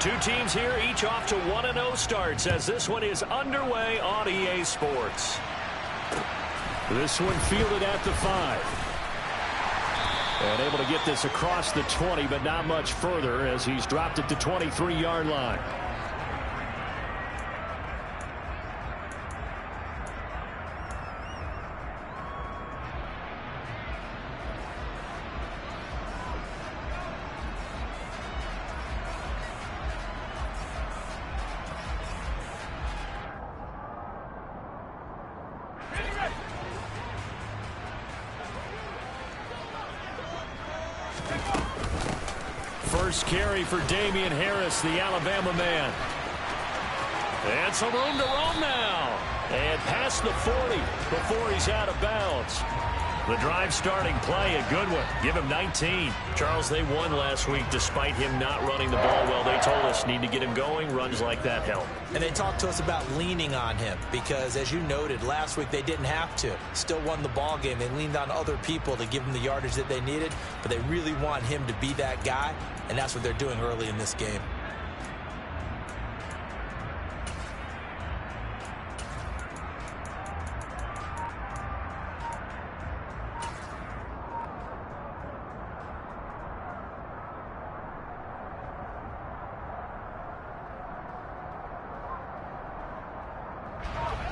Two teams here, each off to 1-0 starts as this one is underway on EA Sports. This one fielded at the 5. And able to get this across the 20, but not much further as he's dropped it to 23-yard line. First carry for Damian Harris, the Alabama man. And some room to roam now. And past the 40 before he's out of bounds. The drive starting play, a good one. Give him 19. Charles, they won last week despite him not running the ball well. They told us need to get him going. Runs like that help. And they talked to us about leaning on him because, as you noted, last week they didn't have to. Still won the ball game. They leaned on other people to give them the yardage that they needed, but they really want him to be that guy, and that's what they're doing early in this game.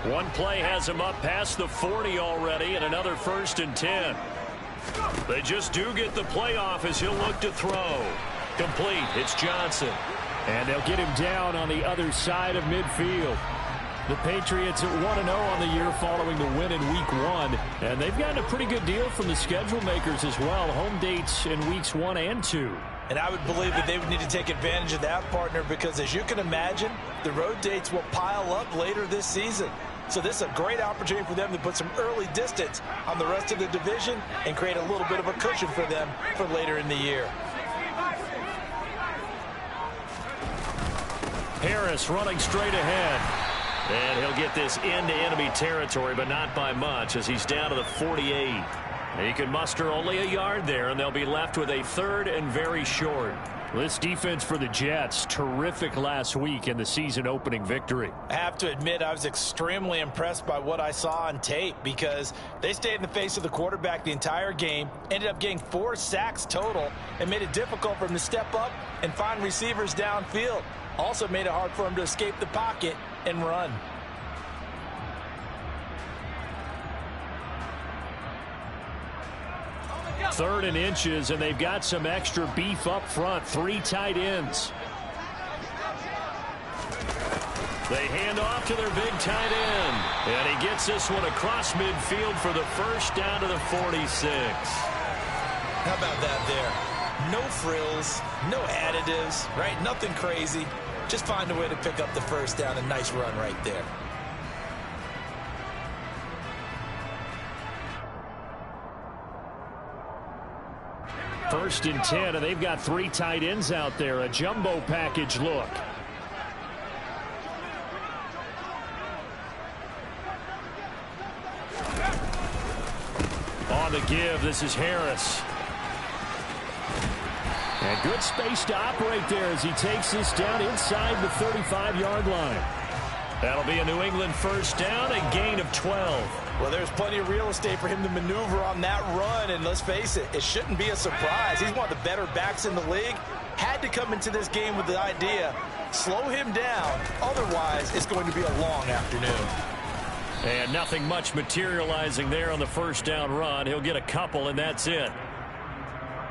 One play has him up past the 40 already, and another 1st and 10. They just do get the playoff as he'll look to throw. Complete. It's Johnson. And they'll get him down on the other side of midfield. The Patriots at 1-0 on the year following the win in Week 1. And they've gotten a pretty good deal from the schedule makers as well. Home dates in Weeks 1 and 2. And I would believe that they would need to take advantage of that, partner, because as you can imagine, the road dates will pile up later this season. So this is a great opportunity for them to put some early distance on the rest of the division and create a little bit of a cushion for them for later in the year. Harris running straight ahead. And he'll get this into enemy territory, but not by much as he's down to the 48. He can muster only a yard there, and they'll be left with a 3rd and very short. This defense for the Jets, terrific last week in the season-opening victory. I have to admit, I was extremely impressed by what I saw on tape because they stayed in the face of the quarterback the entire game, ended up getting 4 sacks total, and made it difficult for him to step up and find receivers downfield. Also made it hard for him to escape the pocket and run. Third and inches, and they've got some extra beef up front. 3 tight ends. They hand off to their big tight end. And he gets this one across midfield for the first down to the 46. How about that there? No frills, no additives, right? Nothing crazy. Just find a way to pick up the first down. A nice run right there. First and 10, and they've got 3 tight ends out there. A jumbo package look. On the give, this is Harris. And good space to operate there as he takes this down inside the 35-yard line. That'll be a New England first down, a gain of 12. Well, there's plenty of real estate for him to maneuver on that run, and let's face it, it shouldn't be a surprise. He's one of the better backs in the league. Had to come into this game with the idea, slow him down, otherwise it's going to be a long afternoon. And nothing much materializing there on the first down run. He'll get a couple, and that's it.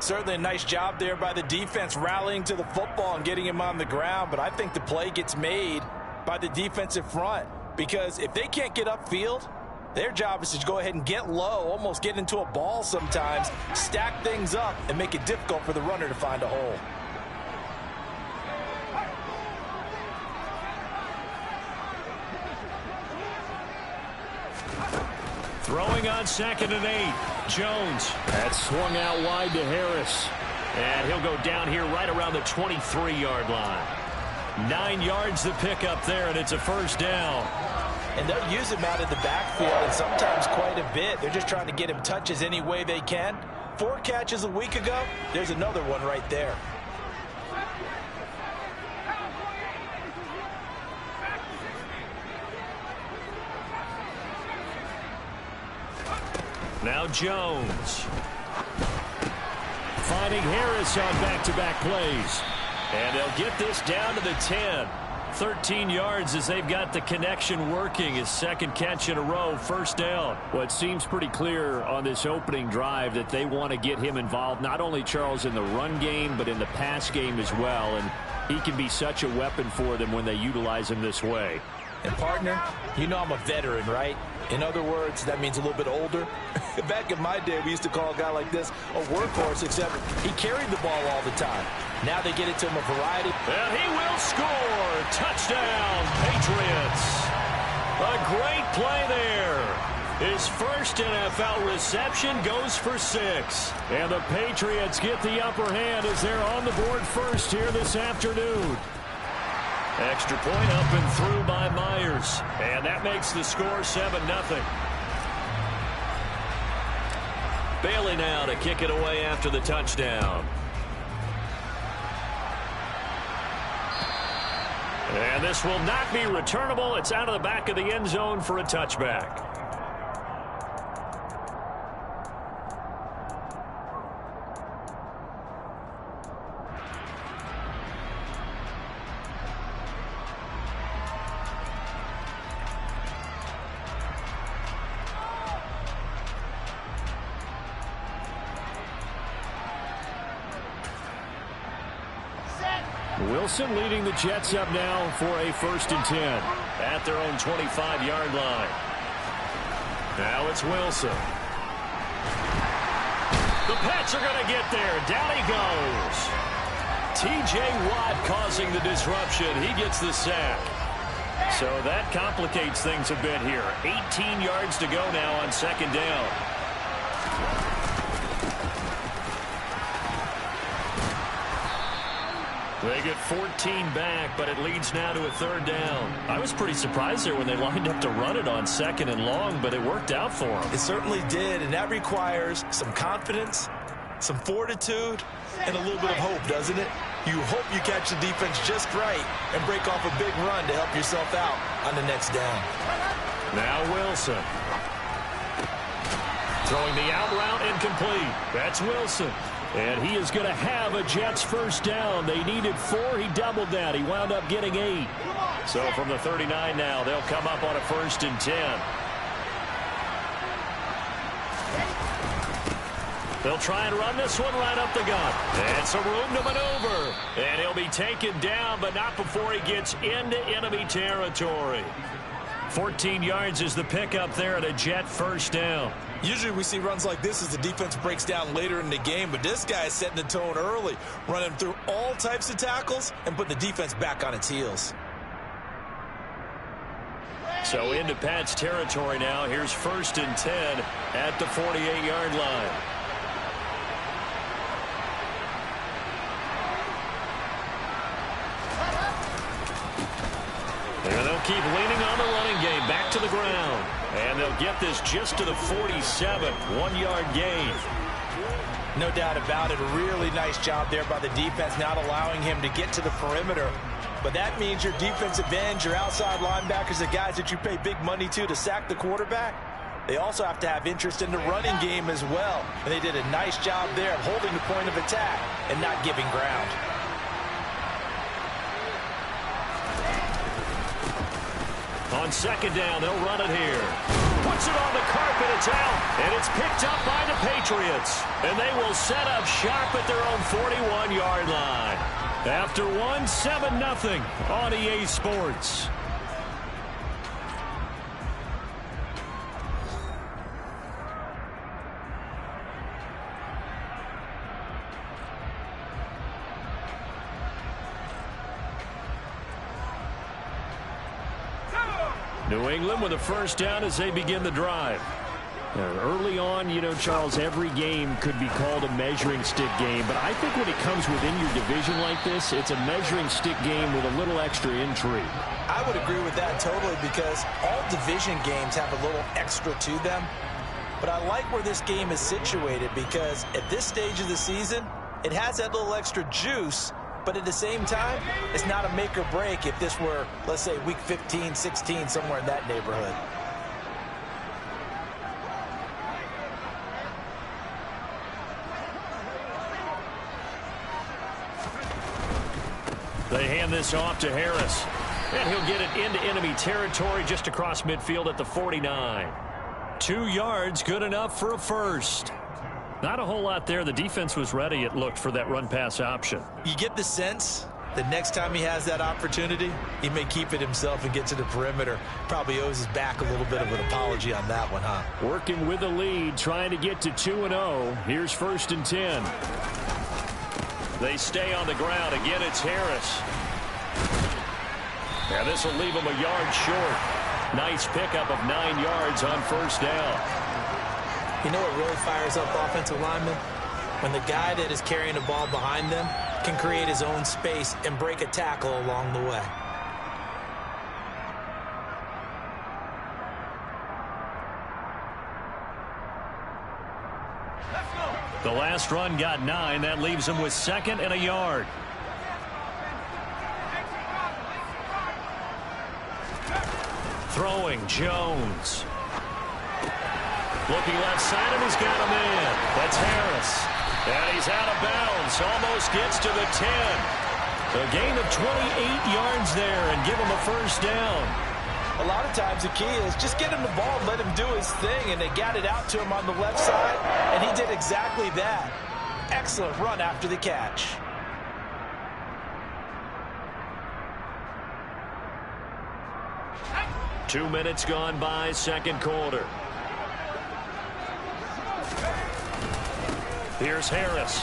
Certainly a nice job there by the defense rallying to the football and getting him on the ground, but I think the play gets made by the defensive front because if they can't get upfield, their job is to go ahead and get low, almost get into a ball sometimes, stack things up, and make it difficult for the runner to find a hole. Throwing on 2nd and 8. Jones. That's swung out wide to Harris. And he'll go down here right around the 23-yard line. 9 yards to pick up there, and it's a first down. And they'll use him out in the backfield, and sometimes quite a bit. They're just trying to get him touches any way they can. 4 catches a week ago. There's another one right there. Now Jones. Finding Harris on back-to-back plays. And they'll get this down to the 10. 13 yards as they've got the connection working. His second catch in a row, first down. Well, it seems pretty clear on this opening drive that they want to get him involved, not only, Charles, in the run game, but in the pass game as well. And he can be such a weapon for them when they utilize him this way. And, partner, you know I'm a veteran, right? In other words, that means a little bit older. Back in my day, we used to call a guy like this a workhorse, except he carried the ball all the time. Now they get it to him a variety. And he will score. Touchdown, Patriots. A great play there. His first NFL reception goes for 6. And the Patriots get the upper hand as they're on the board first here this afternoon. Extra point up and through by Myers. And that makes the score 7-0. Bailey now to kick it away after the touchdown. And this will not be returnable. It's out of the back of the end zone for a touchback. Wilson leading the Jets up now for a 1st and 10 at their own 25-yard line. Now it's Wilson. The Pats are going to get there. Down he goes. T.J. Watt causing the disruption. He gets the sack. So that complicates things a bit here. 18 yards to go now on 2nd down. They get 14 back, but it leads now to a 3rd down. I was pretty surprised there when they lined up to run it on 2nd and long, but it worked out for them. It certainly did, and that requires some confidence, some fortitude, and a little bit of hope, doesn't it? You hope you catch the defense just right and break off a big run to help yourself out on the next down. Now Wilson. Throwing the out route incomplete. That's Wilson. And he is going to have a Jets 1st down. They needed 4. He doubled that. He wound up getting 8. So from the 39 now, they'll come up on a 1st and 10. They'll try and run this one right up the gut. And some room to maneuver. And he'll be taken down, but not before he gets into enemy territory. 14 yards is the pickup there at a Jet 1st down. Usually we see runs like this as the defense breaks down later in the game, but this guy is setting the tone early, running through all types of tackles and putting the defense back on its heels. So into Pat's territory now. Here's 1st and 10 at the 48-yard line. And they'll keep leaning on the running game back to the ground. And they'll get this just to the 47, 1-yard gain. No doubt about it. A really nice job there by the defense, not allowing him to get to the perimeter. But that means your defensive ends, your outside linebackers, the guys that you pay big money to sack the quarterback, they also have to have interest in the running game as well. And they did a nice job there of holding the point of attack and not giving ground. On 2nd down, they'll run it here. Puts it on the carpet, it's out, and it's picked up by the Patriots. And they will set up shop at their own 41-yard line. After one, 7-0 on EA Sports. New England with a 1st down as they begin the drive. Early on, you know, Charles, every game could be called a measuring stick game, but I think when it comes within your division like this, it's a measuring stick game with a little extra intrigue. I would agree with that totally, because all division games have a little extra to them. But I like where this game is situated, because at this stage of the season, it has that little extra juice. But at the same time, it's not a make or break if this were, let's say, week 15, 16, somewhere in that neighborhood. They hand this off to Harris. And he'll get it into enemy territory just across midfield at the 49. 2 yards, good enough for a first. Not a whole lot there. The defense was ready, it looked, for that run-pass option. You get the sense that next time he has that opportunity, he may keep it himself and get to the perimeter. Probably owes his back a little bit of an apology on that one, huh? Working with the lead, trying to get to 2-0. Here's 1st and 10. They stay on the ground. Again, it's Harris. Now this will leave him a yard short. Nice pickup of 9 yards on 1st down. You know what really fires up offensive linemen? When the guy that is carrying the ball behind them can create his own space and break a tackle along the way. The last run got 9. That leaves him with 2nd and a yard. Throwing, Jones. Looking left side, and he's got him in. That's Harris. And he's out of bounds. Almost gets to the 10. A gain of 28 yards there and give him a 1st down. A lot of times the key is just get him the ball and let him do his thing, and they got it out to him on the left side, and he did exactly that. Excellent run after the catch. Two minutes gone by, 2nd quarter. Here's Harris.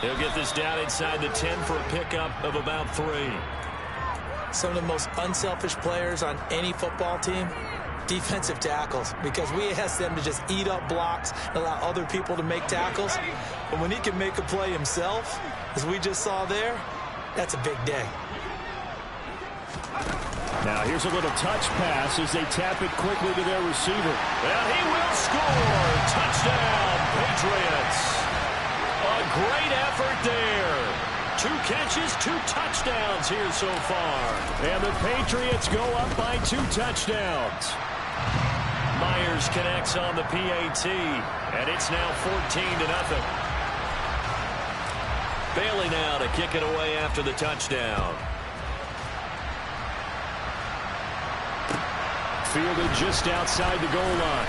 He'll get this down inside the 10 for a pickup of about 3. Some of the most unselfish players on any football team, defensive tackles, because we ask them to just eat up blocks and allow other people to make tackles. But when he can make a play himself, as we just saw there, that's a big day. Now here's a little touch pass as they tap it quickly to their receiver. And he will score. Touchdown, Patriots. A great effort there. 2 catches, 2 touchdowns here so far. And the Patriots go up by 2 touchdowns. Myers connects on the PAT. And it's now 14-0. Bailey now to kick it away after the touchdown. Fielded just outside the goal line.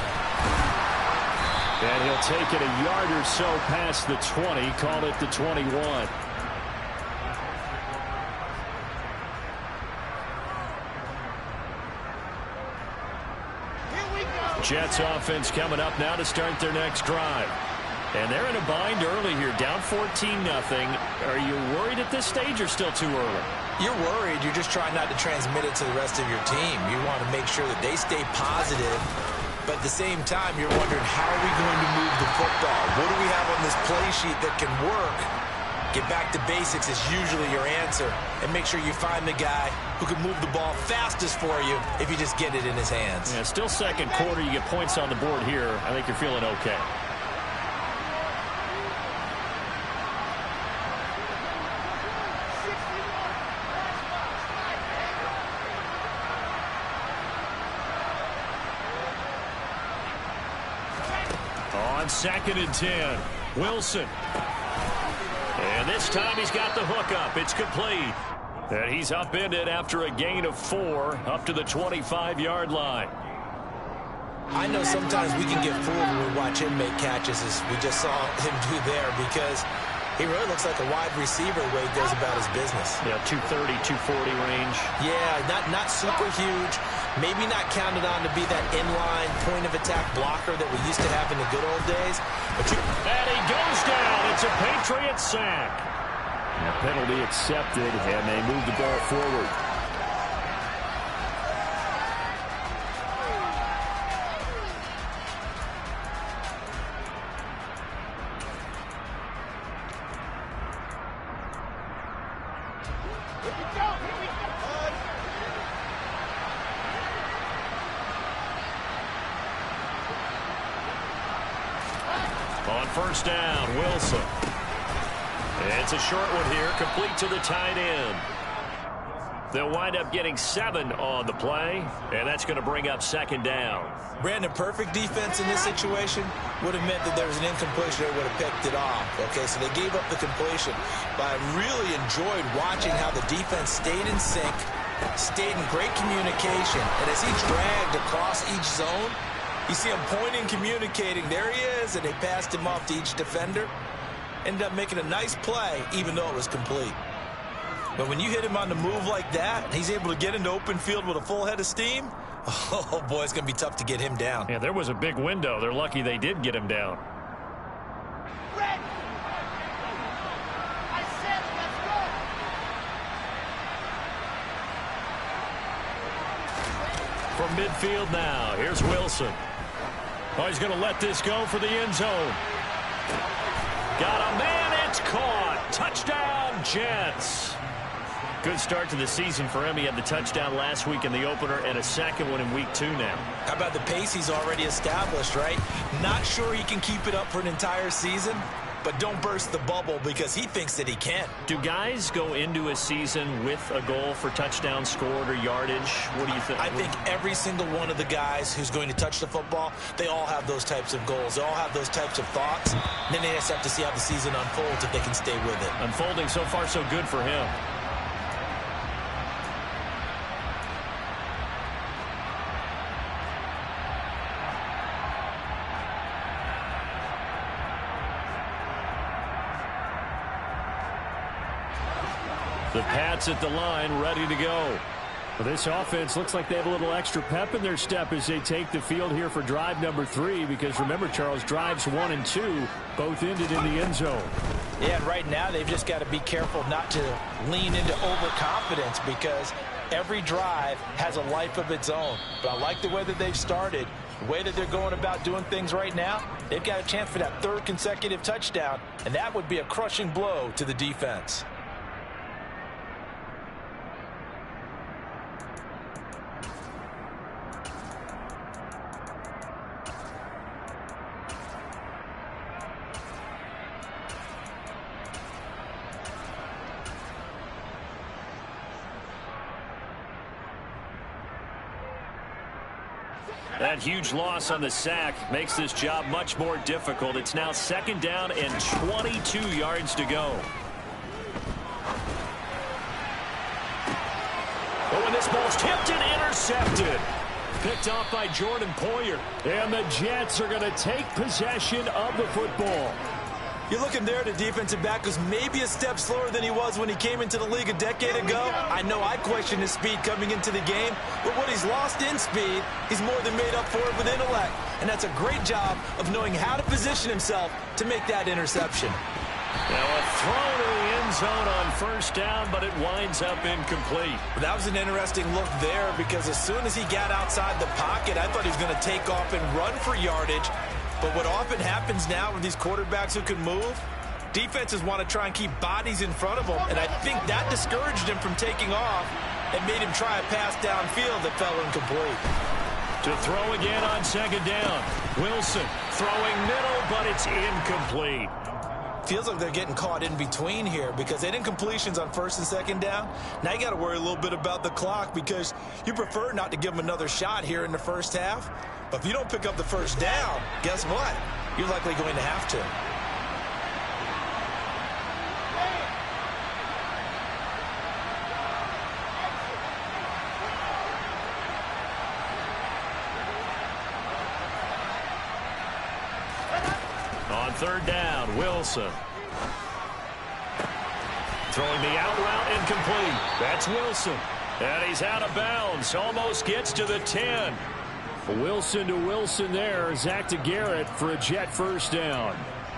And he'll take it a yard or so past the 20, call it the 21. Jets offense coming up now to start their next drive. And they're in a bind early here, down 14-0. Are you worried at this stage or still too early? You're worried. You're just trying not to transmit it to the rest of your team. You want to make sure that they stay positive. But at the same time, you're wondering, how are we going to move the football? What do we have on this play sheet that can work? Get back to basics is usually your answer. And make sure you find the guy who can move the ball fastest for you if you just get it in his hands. Yeah, still 2nd quarter. You get points on the board here. I think you're feeling okay. On 2nd and 10, Wilson. And this time he's got the hook up. It's complete. And he's upended after a gain of 4 up to the 25-yard line. I know sometimes we can get fooled when we watch him make catches, as we just saw him do there, because he really looks like a wide receiver the way he goes about his business. Yeah, 230, 240 range. Yeah, not super huge. Maybe not counted on to be that inline point-of-attack blocker that we used to have in the good old days. And he goes down. It's a Patriot sack. And a penalty accepted, and they move the ball forward. On 1st down, Wilson. It's a short one here, complete to the tight end. They'll wind up getting 7 on the play, and that's going to bring up 2nd down. Brandon, perfect defense in this situation would have meant that there was an incompletion. They would have picked it off. Okay, so they gave up the completion. But I really enjoyed watching how the defense stayed in sync, stayed in great communication. And as he dragged across each zone, you see him pointing, communicating. There he is, and they passed him off to each defender. Ended up making a nice play, even though it was complete. But when you hit him on the move like that, and he's able to get into open field with a full head of steam, oh, boy, it's going to be tough to get him down. Yeah, there was a big window. They're lucky they did get him down. From midfield now, here's Wilson. Oh, he's going to let this go for the end zone. Got a man, it's caught. Touchdown, Jets. Good start to the season for him. He had the touchdown last week in the opener and a second one in week 2 now. How about the pace he's already established, right? Not sure he can keep it up for an entire season, but don't burst the bubble because he thinks that he can. Do guys go into a season with a goal for touchdown scored or yardage? What do you think? I think every single one of the guys who's going to touch the football, they all have those types of goals. They all have those types of thoughts. And then they just have to see how the season unfolds if they can stay with it. Unfolding so far so good for him. The Pats at the line, ready to go. Well, this offense looks like they have a little extra pep in their step as they take the field here for drive number 3, because remember, Charles, drives 1 and 2 both ended in the end zone. Yeah, and right now they've just got to be careful not to lean into overconfidence because every drive has a life of its own. But I like the way that they've started, the way that they're going about doing things right now. They've got a chance for that 3rd consecutive touchdown, and that would be a crushing blow to the defense. That huge loss on the sack makes this job much more difficult. It's now 2nd down and 22 yards to go. Oh, and this ball's tipped and intercepted. Picked off by Jordan Poyer. And the Jets are going to take possession of the football. You're looking there at a defensive back who's maybe a step slower than he was when he came into the league a decade ago. I know I questioned his speed coming into the game, but what he's lost in speed, he's more than made up for it with intellect. And that's a great job of knowing how to position himself to make that interception. Now a throw to the end zone on 1st down, but it winds up incomplete. That was an interesting look there because as soon as he got outside the pocket, I thought he was going to take off and run for yardage. But what often happens now with these quarterbacks who can move, defenses want to try and keep bodies in front of them, and I think that discouraged him from taking off and made him try a pass downfield that fell incomplete. To throw again on 2nd down. Wilson throwing middle, but it's incomplete. Feels like they're getting caught in between here because they didn't completions on 1st and 2nd down. Now you got to worry a little bit about the clock because you prefer not to give them another shot here in the 1st half. But if you don't pick up the 1st down, guess what? You're likely going to have to. On 3rd down, Wilson. Throwing the out route incomplete. That's Wilson. And he's out of bounds. Almost gets to the 10. Wilson to Wilson there. Zach to Garrett for a Jet 1st down.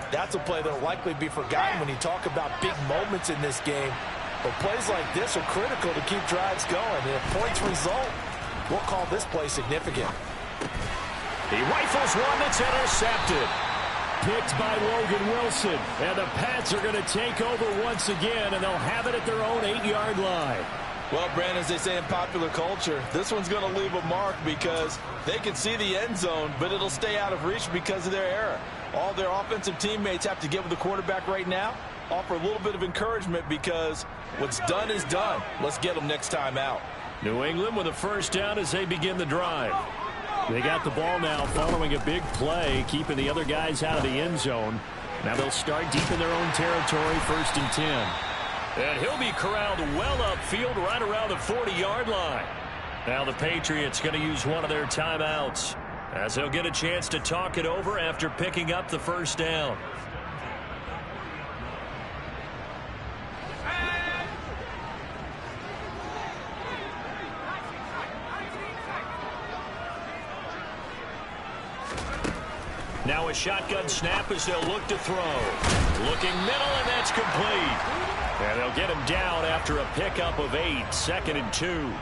That's a play that will likely be forgotten when you talk about big moments in this game. But plays like this are critical to keep drives going. And if points result, we'll call this play significant. He rifles one that's intercepted. Picked by Logan Wilson. And the Pats are going to take over once again, and they'll have it at their own 8-yard line. Well, Brandon, as they say in popular culture, this one's going to leave a mark because they can see the end zone, but it'll stay out of reach because of their error. All their offensive teammates have to get with the quarterback right now offer a little bit of encouragement because what's done is done. Let's get them next time out. New England with a first down as they begin the drive. They got the ball now following a big play, keeping the other guys out of the end zone. Now they'll start deep in their own territory, 1st and 10. And he'll be corralled well upfield right around the 40-yard line. Now the Patriots going to use one of their timeouts as they'll get a chance to talk it over after picking up the first down. Now a shotgun snap as they'll look to throw. Looking middle, and that's complete. And they'll get him down after a pickup of 8, 2nd and 2.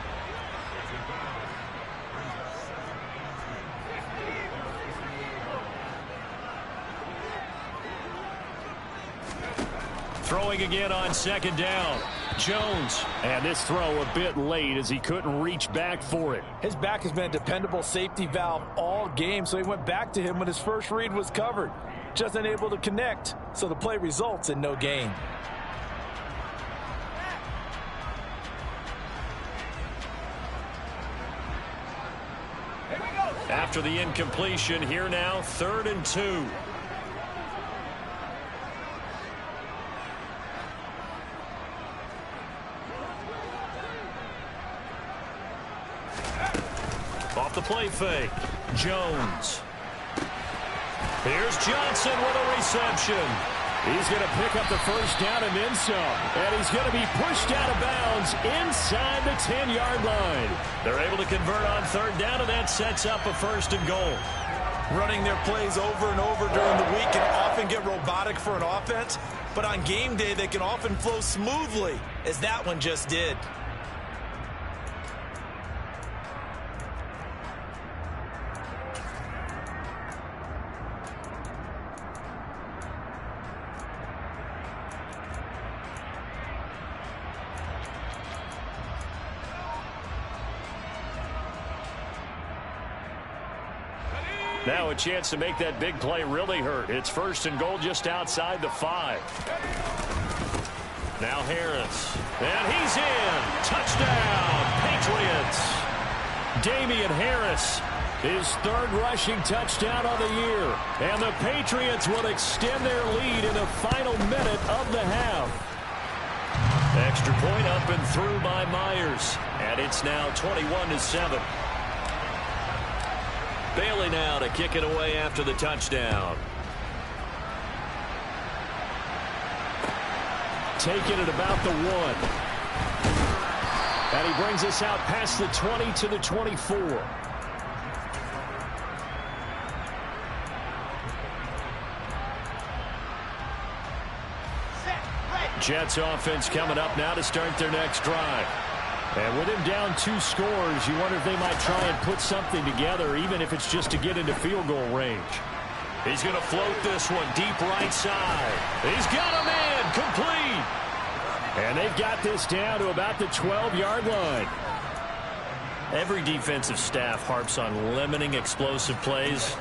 Throwing again on 2nd down. Jones. And this throw a bit late as he couldn't reach back for it. His back has been a dependable safety valve all game, so he went back to him when his first read was covered. Just unable to connect, so the play results in no gain. After the incompletion, here now, 3rd and 2. Off the play fake. Jones. Here's Johnson with a reception. He's going to pick up the first down and then some. And he's going to be pushed out of bounds inside the 10-yard line. They're able to convert on 3rd down, and that sets up a 1st and goal. Running their plays over and over during the week can often get robotic for an offense, but on game day they can often flow smoothly, as that one just did. Now a chance to make that big play really hurt. It's 1st and goal just outside the 5. Now Harris. And he's in. Touchdown, Patriots. Damian Harris, his 3rd rushing touchdown of the year. And the Patriots will extend their lead in the final minute of the half. Extra point up and through by Myers. And it's now 21-7. Bailey now to kick it away after the touchdown. Taking it about the 1. And he brings us out past the 20 to the 24. Jets offense coming up now to start their next drive. And with him down 2 scores, you wonder if they might try and put something together, even if it's just to get into field goal range. He's going to float this one deep right side. He's got him in, complete. And they've got this down to about the 12-yard line. Every defensive staff harps on limiting explosive plays.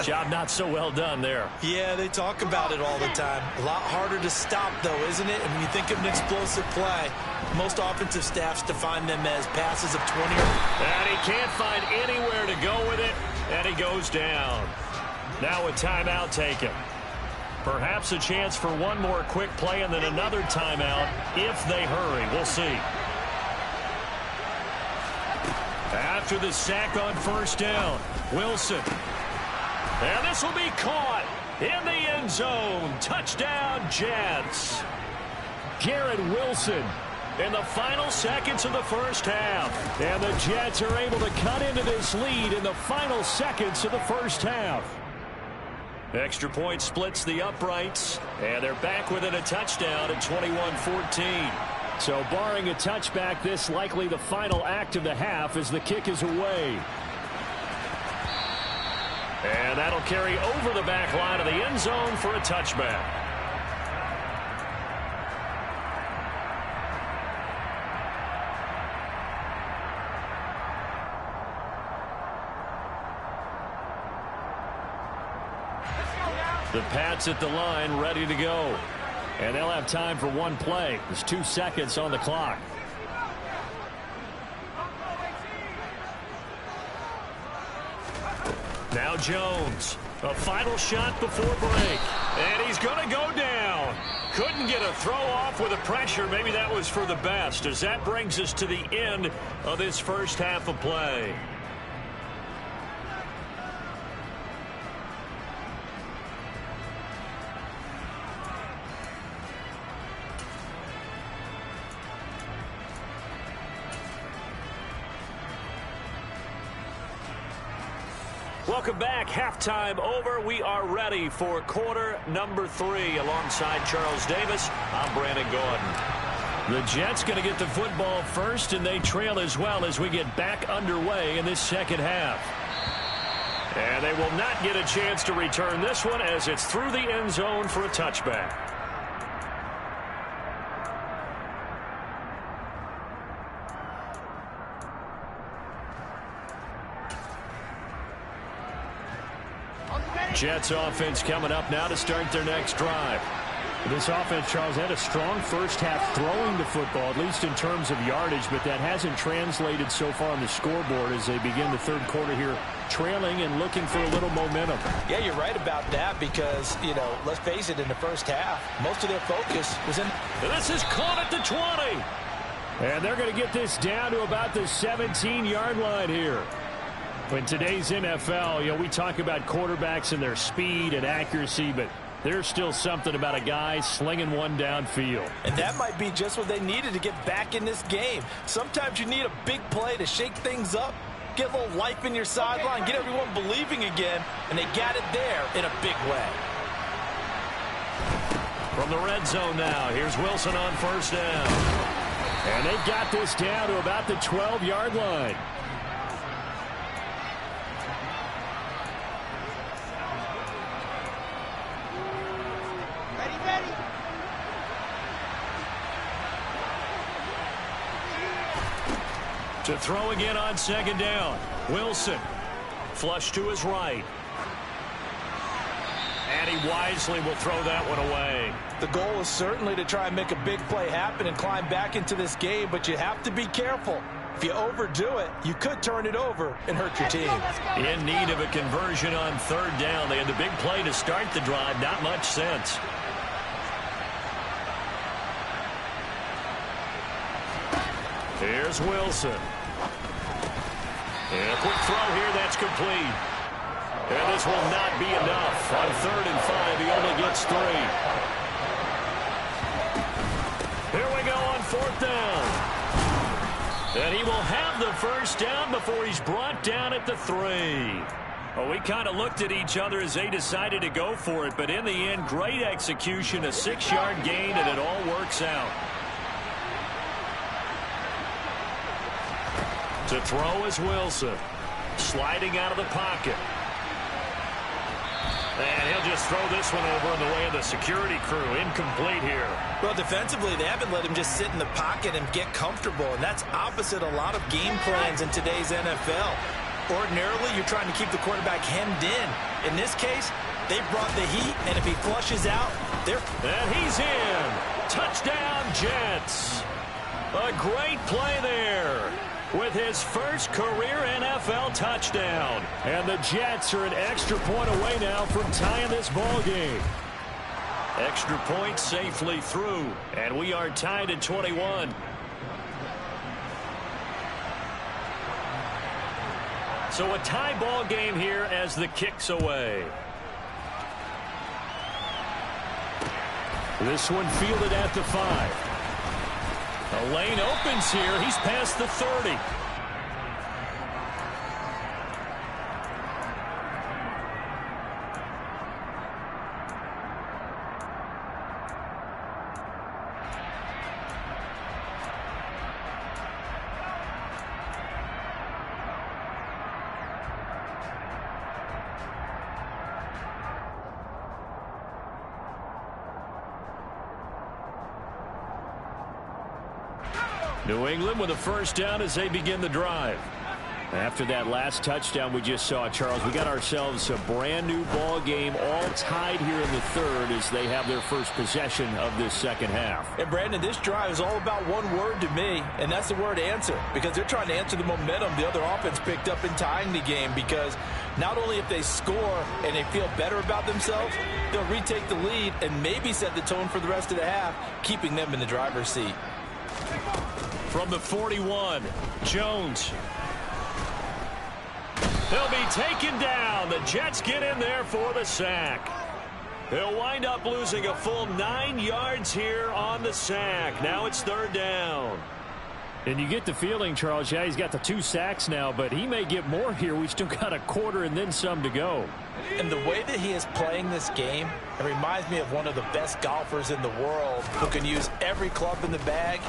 Job not so well done there. Yeah, they talk about it all the time. A lot harder to stop, though, isn't it? And when you think of an explosive play, most offensive staffs define them as passes of 20. And he can't find anywhere to go with it, and he goes down. Now a timeout taken. Perhaps a chance for one more quick play and then another timeout if they hurry. We'll see. After the sack on 1st down, Wilson. And this will be caught in the end zone. Touchdown, Jets. Garrett Wilson in the final seconds of the first half. And the Jets are able to cut into this lead in the final seconds of the first half. Extra point splits the uprights, and they're back within a touchdown at 21-14. So barring a touchback, this likely the final act of the half as the kick is away. And that'll carry over the back line of the end zone for a touchback. The Pats at the line, ready to go. And they'll have time for one play. There's 2 seconds on the clock. Now Jones. A final shot before break. And he's going to go down. Couldn't get a throw off with the pressure. Maybe that was for the best, as that brings us to the end of this first half of play. Welcome back. Halftime over. We are ready for quarter number 3. Alongside Charles Davis, I'm Brandon Gordon. The Jets going to get the football first, and they trail as well as we get back underway in this second half. And they will not get a chance to return this one, as it's through the end zone for a touchback. Jets offense coming up now to start their next drive. This offense, Charles, had a strong first half throwing the football, at least in terms of yardage, but that hasn't translated so far on the scoreboard as they begin the third quarter here, trailing and looking for a little momentum. Yeah, you're right about that because, you know, let's face it, in the first half, most of their focus was in. This is caught at the 20. And they're going to get this down to about the 17-yard line here. In today's NFL, you know, we talk about quarterbacks and their speed and accuracy, but there's still something about a guy slinging one downfield. And that might be just what they needed to get back in this game. Sometimes you need a big play to shake things up, get a little life in your sideline, get everyone believing again, and they got it there in a big way. From the red zone now, here's Wilson on first down. And they've got this down to about the 12-yard line. To throw again on second down. Wilson. Flush to his right. And he wisely will throw that one away. The goal is certainly to try and make a big play happen and climb back into this game, but you have to be careful. If you overdo it, you could turn it over and hurt your team. In need of a conversion on third down. They had the big play to start the drive. Not much sense. Here's Wilson. And a quick throw here, that's complete. And this will not be enough. On 3rd and 5, he only gets 3. Here we go on 4th down. And he will have the first down before he's brought down at the 3. Well, we kind of looked at each other as they decided to go for it, but in the end, great execution, a 6-yard gain, and it all works out. To throw is Wilson. Sliding out of the pocket. And he'll just throw this one over in the way of the security crew. Incomplete here. Well, defensively, they haven't let him just sit in the pocket and get comfortable, and that's opposite a lot of game plans in today's NFL. Ordinarily, you're trying to keep the quarterback hemmed in. In this case, they brought the heat, and if he flushes out, they're... And he's in. Touchdown, Jets. A great play there, with his first career NFL touchdown. And the Jets are an extra point away now from tying this ball game. Extra point safely through, and we are tied at 21. So a tie ball game here as the kick's away. This one fielded at the 5. A lane opens here. He's past the 30. New England with a first down as they begin the drive. After that last touchdown we just saw, Charles, we got ourselves a brand new ball game, all tied here in the third as they have their first possession of this second half. And Brandon, this drive is all about one word to me, and that's the word answer, because they're trying to answer the momentum the other offense picked up in tying the game, because not only if they score and they feel better about themselves, they'll retake the lead and maybe set the tone for the rest of the half, keeping them in the driver's seat. From the 41, Jones. He'll be taken down. The Jets get in there for the sack. He'll wind up losing a full 9 yards here on the sack. Now it's third down. And you get the feeling, Charles, yeah, he's got the 2 sacks now, but he may get more here. We still got a quarter and then some to go. And the way that he is playing this game, it reminds me of one of the best golfers in the world who can use every club in the bag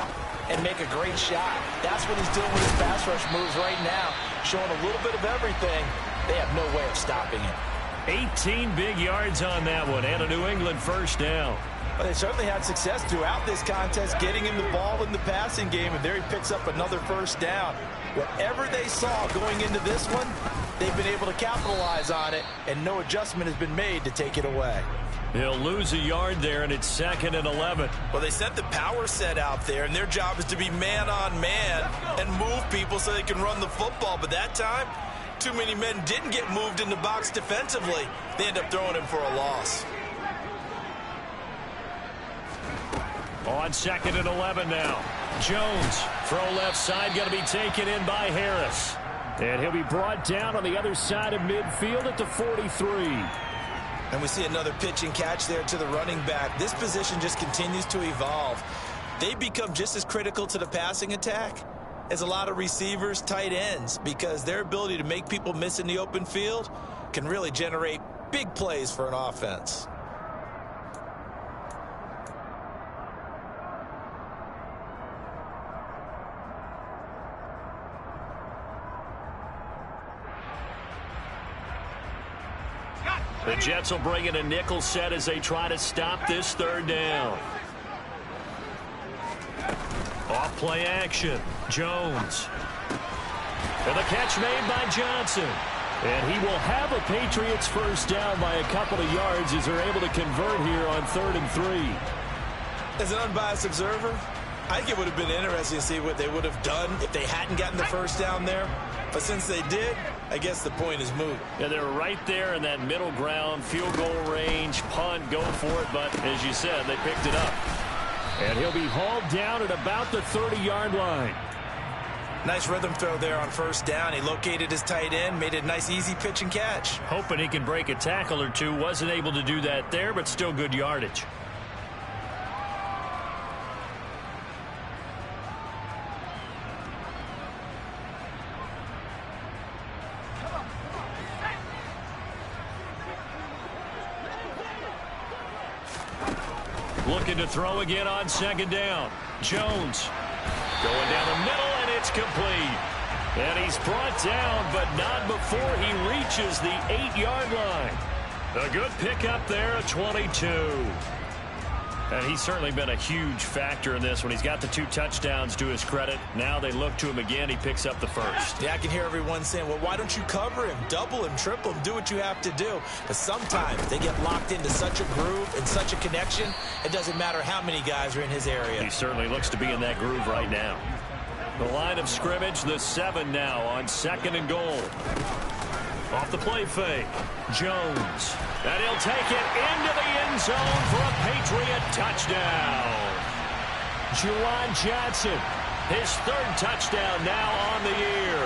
and make a great shot. That's what he's doing with his pass rush moves right now, showing a little bit of everything. They have no way of stopping him. 18 big yards on that one and a New England first down. Well, they certainly had success throughout this contest getting him the ball in the passing game, and there he picks up another first down. Whatever they saw going into this one, they've been able to capitalize on it, and no adjustment has been made to take it away. He'll lose a yard there, and it's 2nd and 11. Well, they sent the power set out there, and their job is to be man-on-man and move people so they can run the football. But that time, too many men didn't get moved in the box defensively. They end up throwing him for a loss. On 2nd and 11 now. Jones, throw left side, going to be taken in by Harris. And he'll be brought down on the other side of midfield at the 43. And we see another pitch and catch there to the running back. This position just continues to evolve. They become just as critical to the passing attack as a lot of receivers, tight ends, because their ability to make people miss in the open field can really generate big plays for an offense. The Jets will bring in a nickel set as they try to stop this third down. Off play action. Jones. And the catch made by Johnson. And he will have a Patriots first down by a couple of yards as they're able to convert here on 3rd and 3. As an unbiased observer, I think it would have been interesting to see what they would have done if they hadn't gotten the first down there. But since they did, I guess the point is moot. Yeah, they're right there in that middle ground, field goal range, punt, go for it. But as you said, they picked it up. And he'll be hauled down at about the 30-yard line. Nice rhythm throw there on first down. He located his tight end, made a nice easy pitch and catch. Hoping he can break a tackle or two. Wasn't able to do that there, but still good yardage. Looking to throw again on 2nd down. Jones going down the middle, and it's complete. And he's brought down, but not before he reaches the 8-yard line. A good pickup there at 22. And he's certainly been a huge factor in this when he's got the 2 touchdowns to his credit. Now they look to him again. He picks up the first. Yeah, I can hear everyone saying, well, why don't you cover him, double him, triple him, do what you have to do. But sometimes they get locked into such a groove and such a connection, it doesn't matter how many guys are in his area. He certainly looks to be in that groove right now. The line of scrimmage, the 7 now on 2nd and goal. Off the play fake, Jones. And he'll take it into the end zone for a Patriot touchdown. Juwan Johnson, his 3rd touchdown now on the year.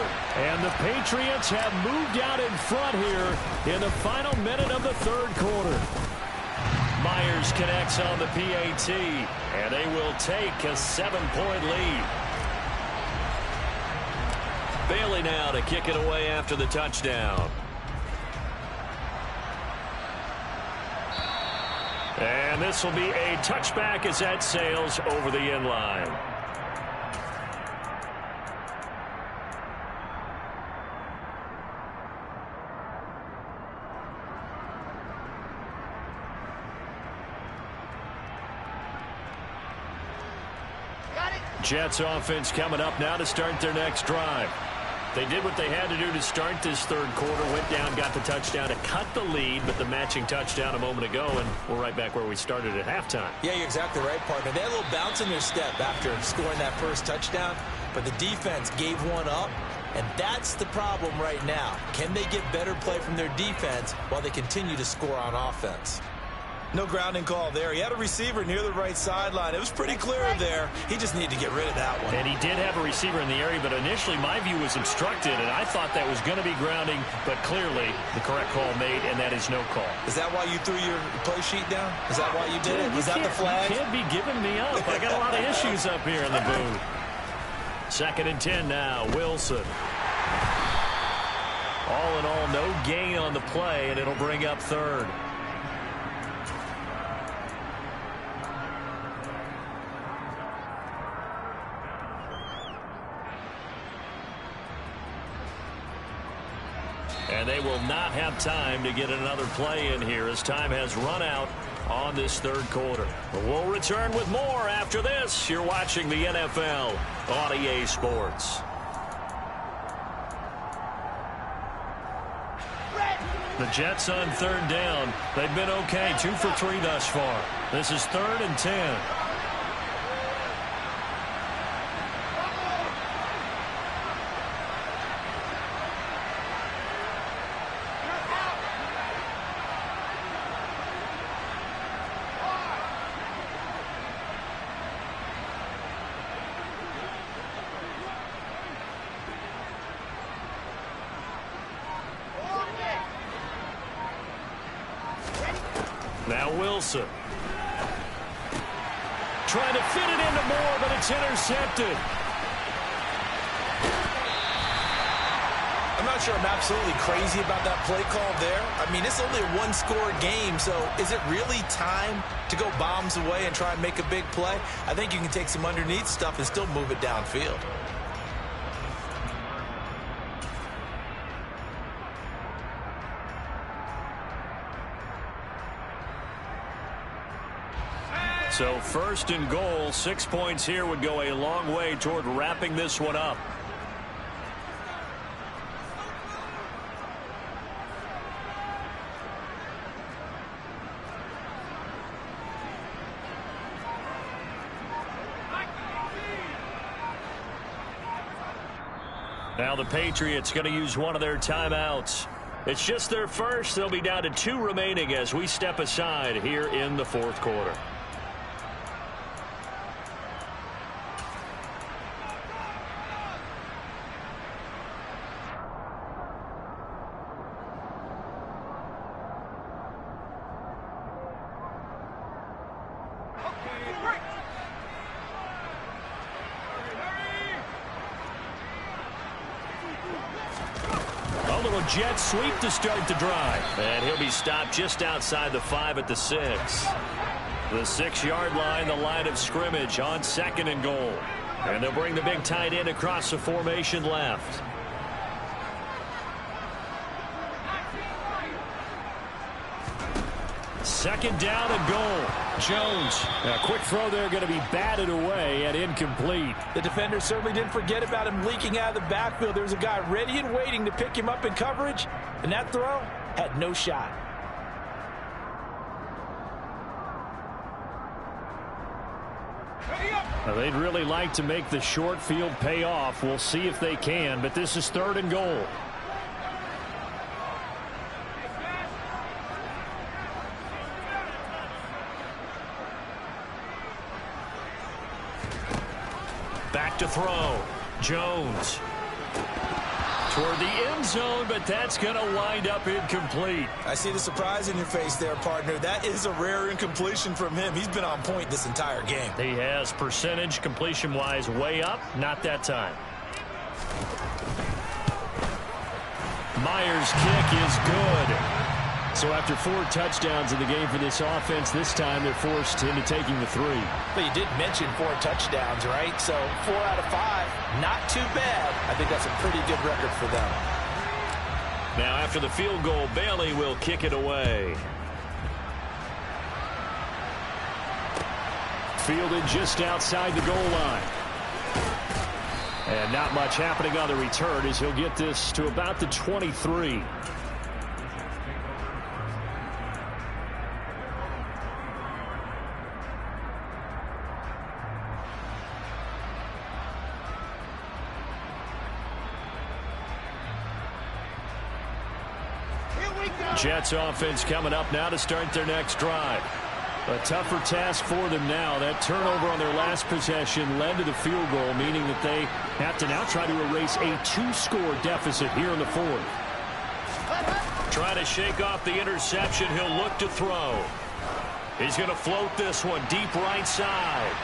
And the Patriots have moved out in front here in the final minute of the 3rd quarter. Myers connects on the PAT, and they will take a 7-point lead. Bailey now to kick it away after the touchdown. And this will be a touchback as that sails over the end line. Jets offense coming up now to start their next drive. They did what they had to do to start this third quarter, went down, got the touchdown to cut the lead, but the matching touchdown a moment ago, and we're right back where we started at halftime. Yeah, you're exactly right, partner. They had a little bounce in their step after scoring that first touchdown, but the defense gave one up, and that's the problem right now. Can they get better play from their defense while they continue to score on offense? No grounding call there. He had a receiver near the right sideline. It was pretty clear there. He just needed to get rid of that one. And he did have a receiver in the area, but initially my view was obstructed, and I thought that was going to be grounding, but clearly the correct call made, and that is no call. Is that why you threw your play sheet down? Is that why you did it? Was that the flag? You can't be giving me up. I got a lot of issues up here in the booth. 2nd and 10 now. Wilson. All in all, no gain on the play, and it'll bring up 3rd. And they will not have time to get another play in here as time has run out on this third quarter. But we'll return with more after this. You're watching the NFL on EA Sports. The Jets on 3rd down. They've been okay, 2 for 3 thus far. This is 3rd and 10. Now Wilson. Trying to fit it into Moore, but it's intercepted. I'm not sure I'm absolutely crazy about that play call there. I mean, it's only a one-score game, so is it really time to go bombs away and try and make a big play? I think you can take some underneath stuff and still move it downfield. So 1st and goal, 6 points here would go a long way toward wrapping this one up. Now the Patriots going to use one of their timeouts. It's just their first. They'll be down to 2 remaining as we step aside here in the 4th quarter. Jet sweep to start the drive. And he'll be stopped just outside the 5 at the 6. The 6-yard line, the line of scrimmage on 2nd and goal. And they'll bring the big tight end across the formation left. Second down and goal. Jones. A quick throw there going to be batted away and incomplete. The defender certainly didn't forget about him leaking out of the backfield. There was a guy ready and waiting to pick him up in coverage, and that throw had no shot. Now, they'd really like to make the short field pay off. We'll see if they can, but this is 3rd and goal. Back to throw. Jones. Toward the end zone, but that's going to wind up incomplete. I see the surprise in your face there, partner. That is a rare incompletion from him. He's been on point this entire game. He has percentage completion-wise way up. Not that time. Myers' kick is good. So after 4 touchdowns in the game for this offense, this time they're forced into taking the 3. But you did mention 4 touchdowns, right? So 4 out of 5, not too bad. I think that's a pretty good record for them. Now after the field goal, Bailey will kick it away. Fielded just outside the goal line. And not much happening on the return as he'll get this to about the 23. Jets offense coming up now to start their next drive. A tougher task for them now. That turnover on their last possession led to the field goal, meaning that they have to now try to erase a 2-score deficit here in the fourth. Trying to shake off the interception. He'll look to throw. He's going to float this one deep right side.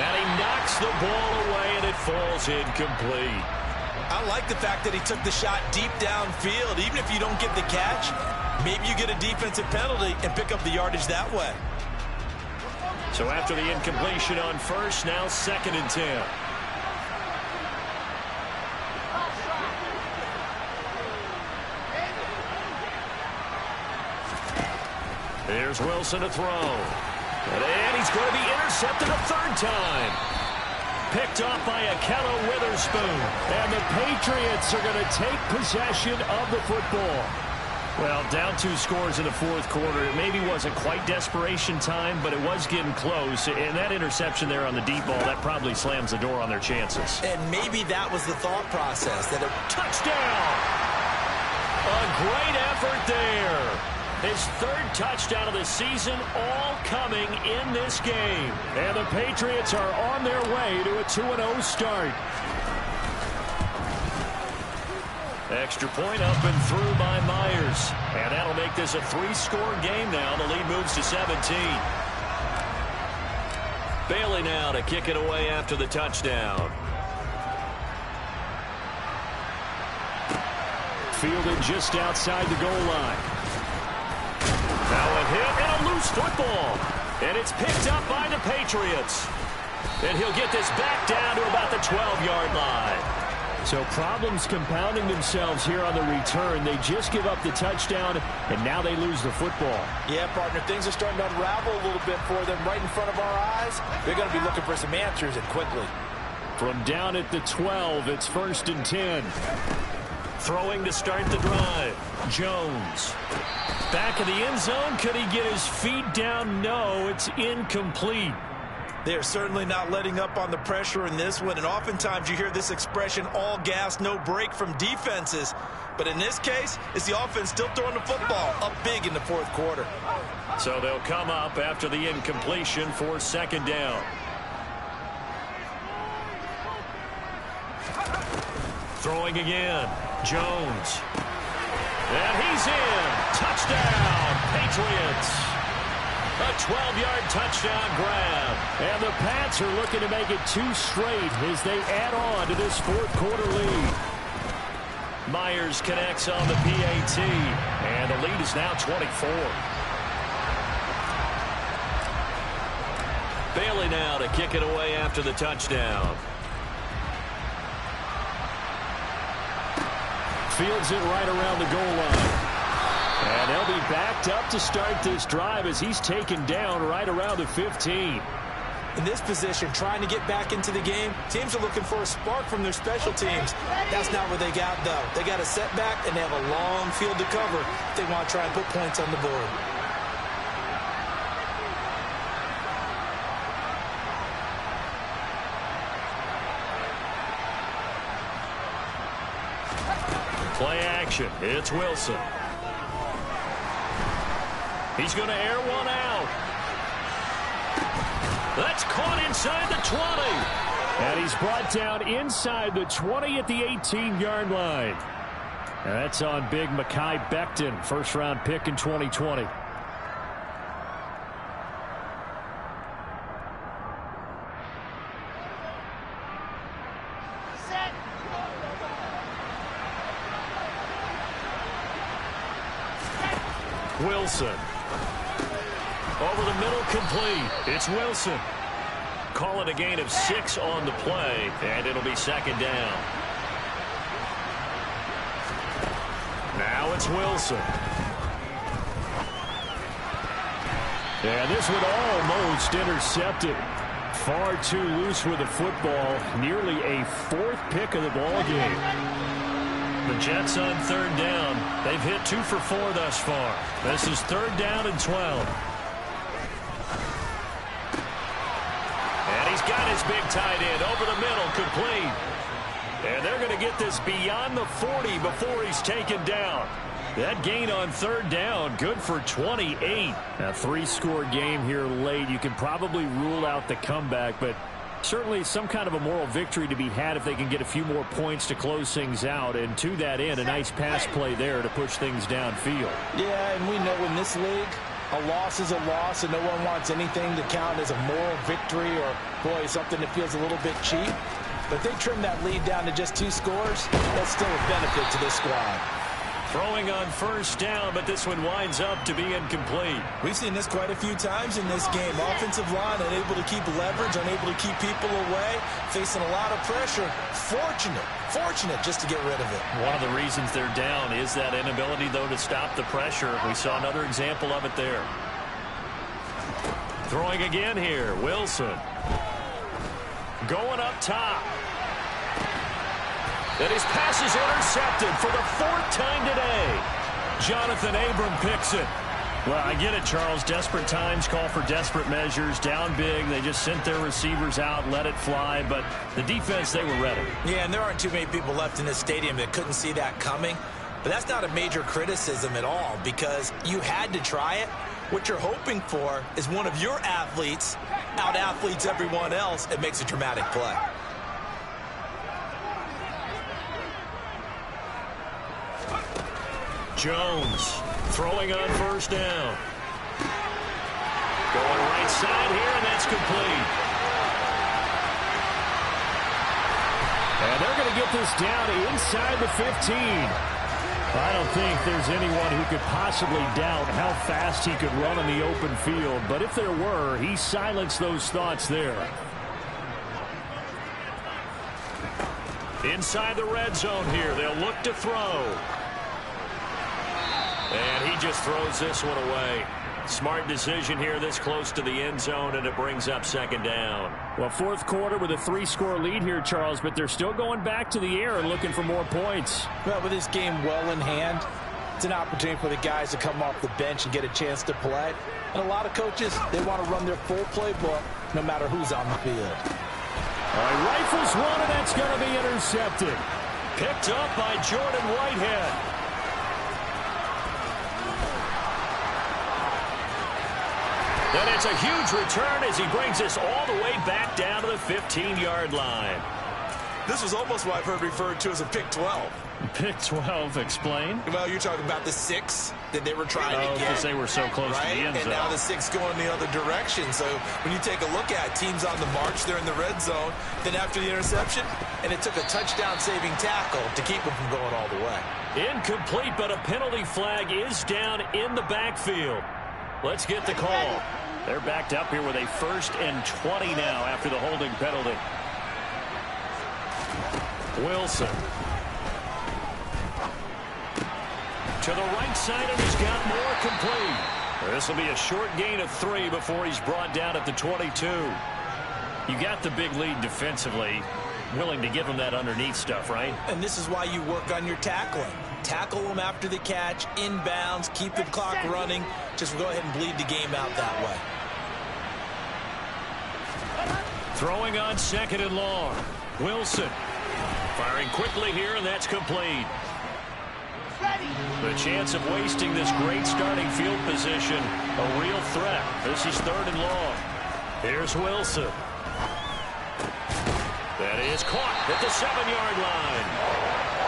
And he knocks the ball away, and it falls incomplete. I like the fact that he took the shot deep downfield. Even if you don't get the catch, maybe you get a defensive penalty and pick up the yardage that way. So after the incompletion on first, now 2nd and 10. Here's Wilson to throw. And he's going to be intercepted a 3rd time. Picked off by Akello Witherspoon. And the Patriots are going to take possession of the football. Well, down 2 scores in the fourth quarter. It maybe wasn't quite desperation time, but it was getting close. And that interception there on the deep ball, that probably slams the door on their chances. And maybe that was the thought process. That touchdown! A great effort there. His 3rd touchdown of the season, all coming in this game. And the Patriots are on their way to a 2-0 start. Extra point up and through by Myers. And that'll make this a 3-score game now. The lead moves to 17. Bailey now to kick it away after the touchdown. Fielded just outside the goal line. Now a hit and a loose football. And it's picked up by the Patriots. And he'll get this back down to about the 12-yard line. So problems compounding themselves here on the return. They just give up the touchdown, and now they lose the football. Yeah, partner, things are starting to unravel a little bit for them right in front of our eyes. They're going to be looking for some answers, and quickly. From down at the 12, it's 1st and 10. Throwing to start the drive. Jones. Back in the end zone. Could he get his feet down? No, it's incomplete. They're certainly not letting up on the pressure in this one, and oftentimes you hear this expression, all gas, no break from defenses. But in this case, it's the offense still throwing the football up big in the fourth quarter. So they'll come up after the incompletion for 2nd down. Throwing again. Jones. And he's in. Touchdown, Patriots. A 12-yard touchdown grab. And the Pats are looking to make it 2 straight as they add on to this fourth quarter lead. Myers connects on the PAT. And the lead is now 24. Bailey now to kick it away after the touchdown. Fields it right around the goal line. And they'll be backed up to start this drive as he's taken down right around the 15. In this position, trying to get back into the game, teams are looking for a spark from their special teams. That's not what they got, though. They got a setback, and they have a long field to cover if they want to try and put points on the board. Play action. It's Wilson. He's going to air one out. That's caught inside the 20. And he's brought down inside the 20 at the 18-yard line. And that's on big Mekhi Becton, first-round pick in 2020. Wilson. Over the middle, complete. It's Wilson. Call it a gain of 6 on the play, and it'll be 2nd down. Now it's Wilson. Yeah, this would almost intercept it. far too loose with the football. Nearly a fourth pick of the ball game. The Jets on third down. They've hit 2 for 4 thus far. This is third down and 12. And he's got his big tight end over the middle, complete. And they're going to get this beyond the 40 before he's taken down. That gain on third down, good for 28. A 3-score game here late. You can probably rule out the comeback, but certainly some kind of a moral victory to be had if they can get a few more points to close things out. And to that end, a nice pass play there to push things downfield. Yeah, and we know in this league, a loss is a loss, and no one wants anything to count as a moral victory or, boy, something that feels a little bit cheap. But they trim that lead down to just 2 scores. That's still a benefit to this squad. Throwing on first down, but this one winds up to be incomplete. We've seen this quite a few times in this game. Offensive line unable to keep leverage, unable to keep people away, facing a lot of pressure. Fortunate just to get rid of it. One of the reasons they're down is that inability, though, to stop the pressure. We saw another example of it there. Throwing again here, Wilson. Going up top. And his pass is intercepted for the 4th time today. Jonathan Abram picks it. Well, I get it, Charles. Desperate times call for desperate measures. Down big. They just sent their receivers out, let it fly. But the defense, they were ready. Yeah, and there aren't too many people left in this stadium that couldn't see that coming. But that's not a major criticism at all because you had to try it. What you're hoping for is one of your athletes out-athletes everyone else and makes a dramatic play. Jones throwing on first down. Going right side here, and that's complete. And they're going to get this down inside the 15. I don't think there's anyone who could possibly doubt how fast he could run on the open field. But if there were, he silenced those thoughts there. Inside the red zone here, they'll look to throw. And he just throws this one away. Smart decision here this close to the end zone, and it brings up second down. Well, 4th quarter with a 3-score lead here, Charles, but they're still going back to the air and looking for more points. Well, with this game well in hand, it's an opportunity for the guys to come off the bench and get a chance to play. And a lot of coaches, they want to run their full playbook no matter who's on the field. All right, rifles one, and that's going to be intercepted. Picked up by Jordan Whitehead. And it's a huge return as he brings us all the way back down to the 15-yard line. This was almost what I've heard referred to as a pick 12. Pick 12, explain. Well, you're talking about the 6 that they were trying to get. Because they were so close to the end zone. And now the 6 going the other direction. So when you take a look at teams on the march, they're in the red zone. Then after the interception, and it took a touchdown-saving tackle to keep them from going all the way. Incomplete, but a penalty flag is down in the backfield. Let's get the call. They're backed up here with a 1st and 20 now after the holding penalty. Wilson. To the right side, and he's got more complete. This will be a short gain of 3 before he's brought down at the 22. You got the big lead defensively. Willing to give him that underneath stuff, right? And this is why you work on your tackling. Tackle them after the catch, inbounds, keep the clock running. Just go ahead and bleed the game out that way. Throwing on 2nd and long. Wilson firing quickly here, and that's complete. The chance of wasting this great starting field position, a real threat. This is 3rd and long. Here's Wilson. That is caught at the 7-yard line.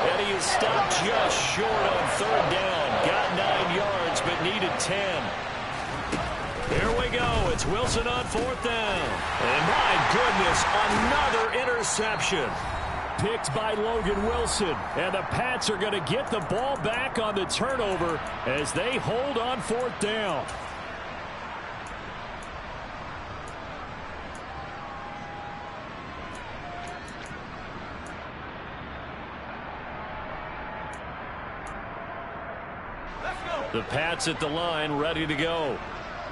And he is stopped just short on 3rd down. Got 9 yards, but needed 10. Here we go. It's Wilson on 4th down. And my goodness, another interception. Picked by Logan Wilson. And the Pats are going to get the ball back on the turnover as they hold on 4th down. The Pats at the line, ready to go.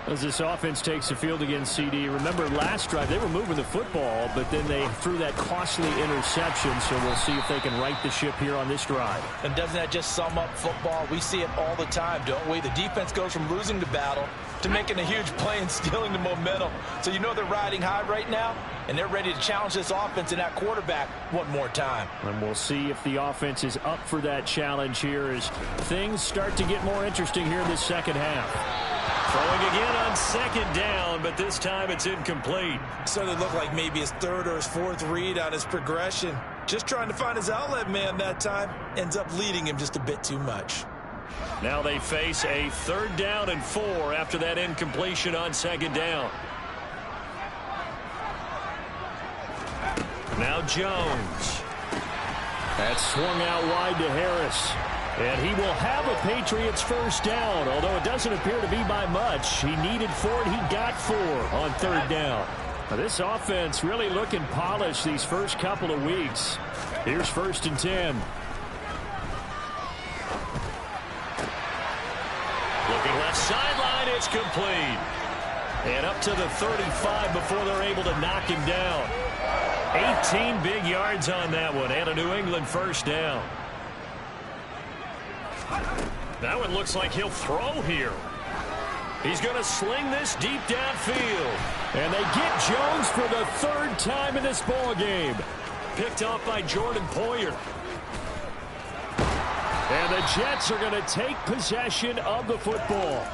As this offense takes the field against CD, remember last drive they were moving the football, but then they threw that costly interception, so we'll see if they can right the ship here on this drive. And doesn't that just sum up football? We see it all the time, don't we? The defense goes from losing the battle to making a huge play and stealing the momentum. So you know they're riding high right now, and they're ready to challenge this offense and that quarterback one more time. And we'll see if the offense is up for that challenge here as things start to get more interesting here in the second half. Throwing again on second down, but this time it's incomplete. Certainly looked like maybe his third or his fourth read on his progression. Just trying to find his outlet man that time. Ends up leading him just a bit too much. Now they face a 3rd down and 4 after that incompletion on second down. Now Jones. That swung out wide to Harris. And he will have a Patriots first down, although it doesn't appear to be by much. He needed 4, and he got 4 on 3rd down. Now, this offense really looking polished these first couple of weeks. Here's 1st and 10. Looking left sideline, it's complete. And up to the 35 before they're able to knock him down. 18 big yards on that one, and a New England first down. That one looks like he'll throw here. He's going to sling this deep downfield. And they get Jones for the 3rd time in this ball game. Picked off by Jordan Poyer. And the Jets are going to take possession of the football.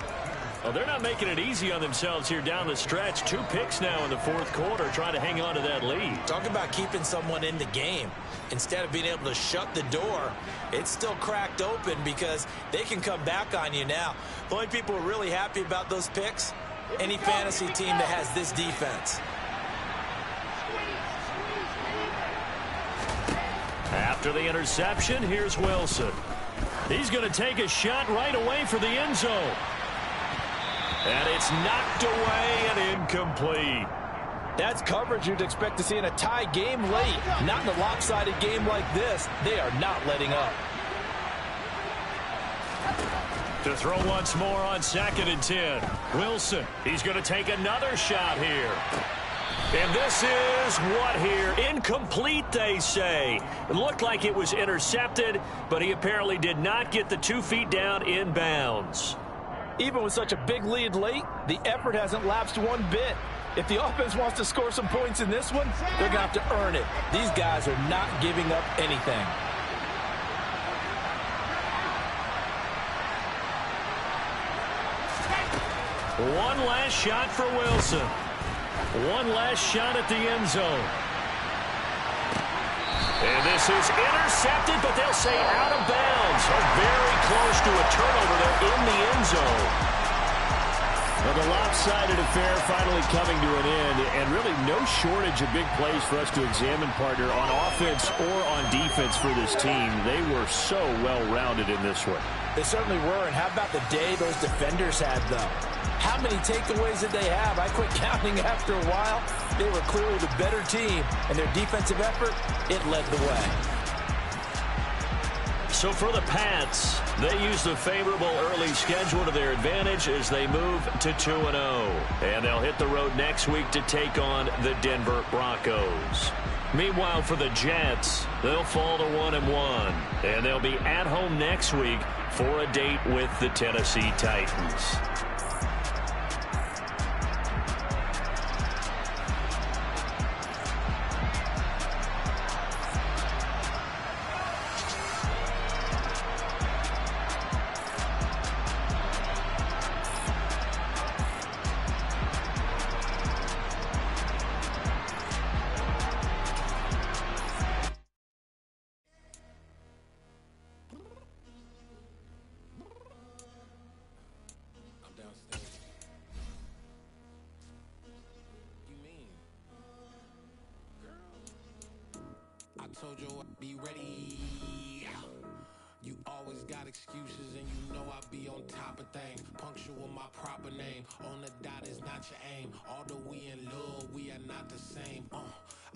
Well, they're not making it easy on themselves here down the stretch. 2 picks now in the 4th quarter trying to hang on to that lead. Talk about keeping someone in the game. Instead of being able to shut the door, it's still cracked open because they can come back on you now. The only people who are really happy about those picks, any fantasy team that has this defense. After the interception, here's Wilson. He's going to take a shot right away for the end zone. And it's knocked away and incomplete. That's coverage you'd expect to see in a tie game late. Not in a lopsided game like this. They are not letting up. To throw once more on 2nd and 10. Wilson, he's going to take another shot here. And this is what here? Incomplete, they say. It looked like it was intercepted, but he apparently did not get the 2 feet down in bounds. Even with such a big lead late, the effort hasn't lapsed one bit. If the offense wants to score some points in this one, they're going to have to earn it. These guys are not giving up anything. One last shot for Wilson. One last shot at the end zone. And this is intercepted, but they'll say out of bounds. Very close to a turnover there in the end zone. Well, the lopsided affair finally coming to an end, and really no shortage of big plays for us to examine, partner, on offense or on defense for this team. They were so well-rounded in this one. They certainly were, and how about the day those defenders had, though? How many takeaways did they have? I quit counting after a while. They were clearly the better team, and their defensive effort, it led the way. So for the Pats, they use the favorable early schedule to their advantage as they move to 2-0. And they'll hit the road next week to take on the Denver Broncos. Meanwhile, for the Jets, they'll fall to 1-1. And they'll be at home next week for a date with the Tennessee Titans. Told you I'd be ready. You always got excuses and you know I be on top of things. Punctual my proper name. On the dot is not your aim. Although we in love, we are not the same.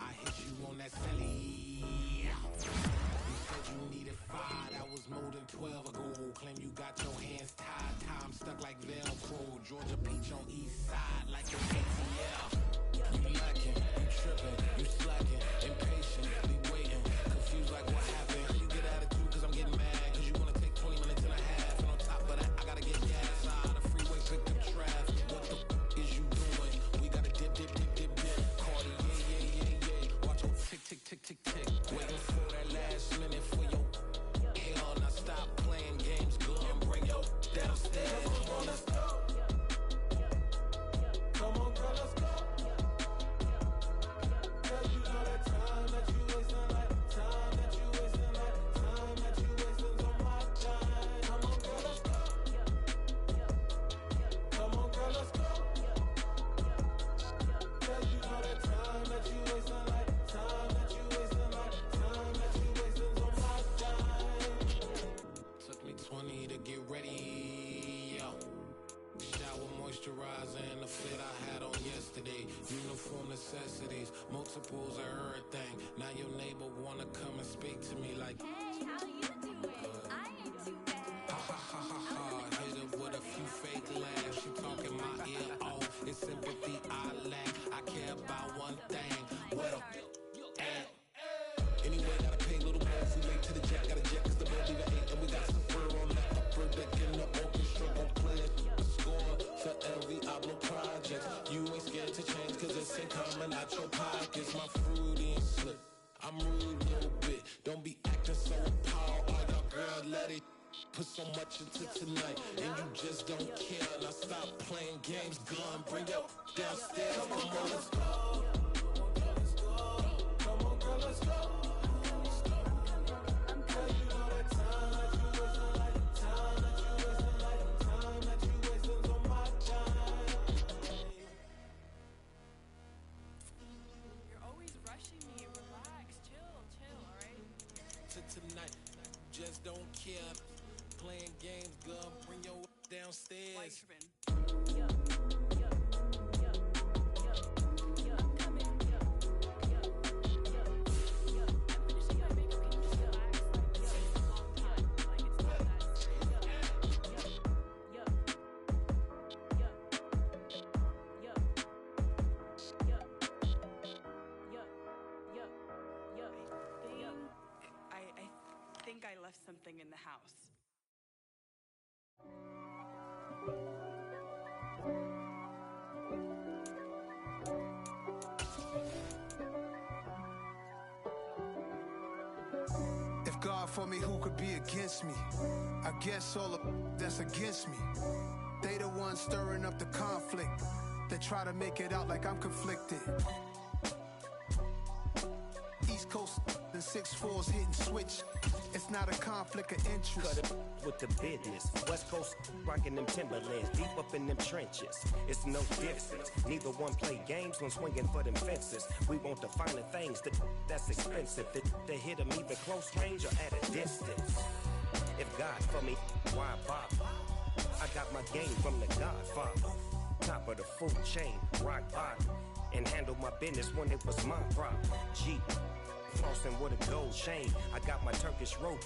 I hit you on that celly. You said you needed 5, that was more than 12 ago. Claim you got your hands tied, time stuck stuck like Velcro. Georgia Peach on east side like an ATL. You lacking, you tripping, you slacking, impatient, be waiting, confused like what happened. How you get attitude cause I'm getting mad, cause you wanna take 20 minutes and a half. And on top of that, I gotta get gas out of the freeway, pick up traffic. What the is you doing? We gotta dip. Cardi, yeah. Watch your tick. Waiting for that last minute for your hell. Now stop playing games, go and bring your downstairs. Come on, let's go. Come on, girl, let's go. Cause you know that time that you wasting, like time that you wasting, like time that you wasting on my time. Come on, girl, let's go. Come on, girl, let's go. Cause you know that time that you wasting, like time that you wasting, like time that you wasting on my time. Took me 20 to get ready, yo. Shower moisturizer and the fit I had on yesterday. Uniform necessities, multiples of everything. Now your neighbor wanna come and speak to me like, Hey, how you doing? I ain't too bad. ha. Hit her with a few fake laughs. She talking my ear off. It's sympathy I lack. I care about one thing. Well, anyway, gotta pay a little more if we late to the jack. Got a jet cause the boat leave at 8. And we got some fur on that upper deck in the orchestra. Gon' play a score for every Ablo project. You ain't scared to change cause it's ain't coming out your pockets. My fruity and slip. I'm rude a little bit. Don't be acting so appalled. All y'all girl, let it put so much into tonight. And you just don't care. Now stop playing games. Gun, bring your downstairs. Come on, girl, let's go. Come on, girl, let's go. Cause you know that time that you wasting, like time that you wasting, like time that you wasting on my time. You're always rushing me. Relax, chill, alright? To tonight, just don't care. Playing games, gun, bring your downstairs. Why you tripping? I think I left something in the house. If God for me, who could be against me? I guess all of that's against me. They the ones stirring up the conflict. They try to make it out like I'm conflicted. East Coast and 6'4's hitting switch. It's not a conflict of interest. Cut it with the business. West Coast rocking them Timberlands, deep up in them trenches. It's no difference. Neither one play games when swinging for them fences. We want the finer things that's expensive. That hit them either close range or at a distance. If God for me, why bother? I got my game from the Godfather. Top of the food chain, rock bottom. And handle my business when it was my problem. G. Flossing with a gold chain. I got my Turkish rope